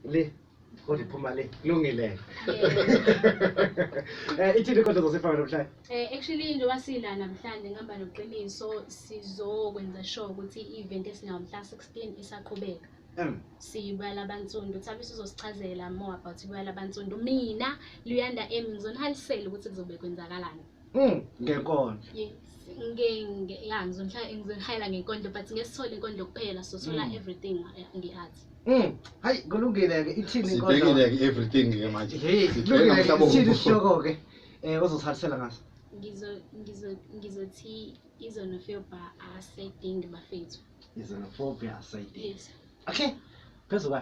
Le kodwa iphuma le kulungile. Ithini kodwa zosifana namhlanje? Actually njengoba sila namhlanje ngihamba noqiniso sizokwenza sure ukuthi i-event esinayo mhla 16 isaqhubeka. Sibala abantsundu thabe sizosichazela more about ibala abantsundu. Mina Luyanda M ngizonihalisela ukuthi kuzobe kwenzakalani. Ngenkondlo. Yes. Ngizonihayela ngenkondlo but ngesithola inkondlo kuphela sothola everything nge-art. Hayi kulungile ke ithini inkondlo? Sibhekile ke everything ke manje. Hey, kulungile ithini isihloko ke? Ozosihalisela ngaso. Ngizothi izonophobia asedingi bafethu. Izonophobia asedingi. Yes. Okay. Phezulu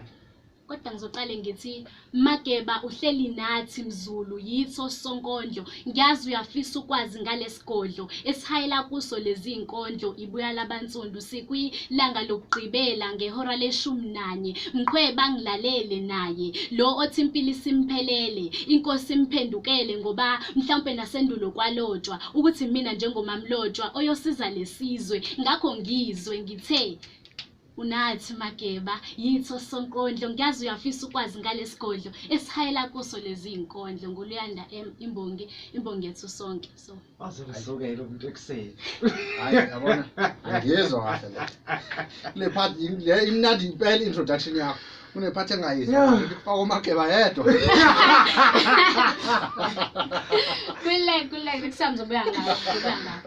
Kodwa ngizoqale ngithi Mageba uhleli nathi Mzulu yitho sonkondlo ngiyazi uyafisa ukwazi ngalesigodlo esihayela kuso lezi inkondlo ibuya labantsundu sikwilanga lokugqibela ngehora le-11 mkhweba ngilalele naye lo othi impilo isimphelele inkosi imphendukele ngoba mhlawumbe nasendulo kwalotshwa ukuthi mina njengomamlotshwa oyosiza lesizwe ngakho ngizwe ngithe unathi Mageba yitho sonkondlo ngiyazi uyafisa ukwazi ngalesigodlo esihayela kuso lezi inkondlo nguLuyanda imbongi yethu sonke so azokuzokela umuntu ekuseni. Hayi yabona ngiyezwa kahle le part le imnandi impela introduction yakho une part engayizwa ukufaka uMageba yedwa kule kusamzobuya ngayo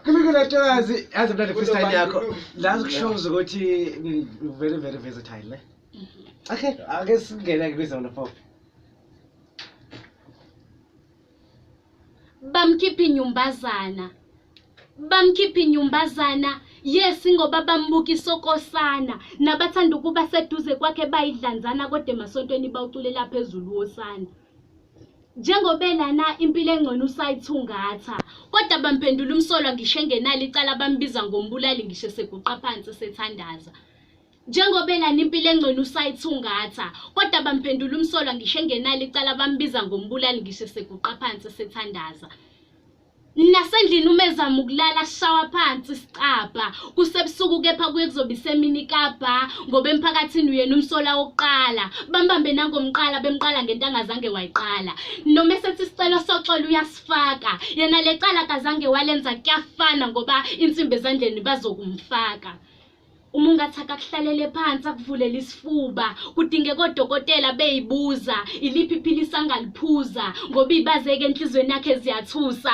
Kulungile ntokazi yazi mnandi freestyle yakho lazi kushows ukuthi very versatile ne. Okay, ake singena kwizona 4. Bamkhipha inyumbazana yes ngoba bambuka isokosana nabathanda ukuba seduze kwakhe bayidlanzana kodwa emasontweni bawuculela phezulu wosana njengobelana impilo engcono usayithungatha kodwa bamphendula umsolwa ngisho engenalo icala bambiza ngombulali ngisho seguqa phansi sethandaza njengobelana impilo engcono usayithungatha kodwa bamphendula umsolwa ngisho engenalo icala bambiza ngombulali ngisho seguqa phansi sethandaza nasendlini umezama ukulala shawa phansi sicapha kusebusuku kepha kuyokuzoba isemini kapa ngoba emphakathini uyena umsola wokuqala bambambe nangomqala bemqala ngento angazange wayiqala noma esethi isicelo soxolo uyasifaka yena lecala kazange walenza kuyafana ngoba insimbi ezandleni bazokumfaka umungathaka kuhlalele phansi akuvulela isifuba kudingeka odokotela beyibuza iliphi iphilisi angaliphuza ngoba ibazeke enhlizweni yakhe ziyathusa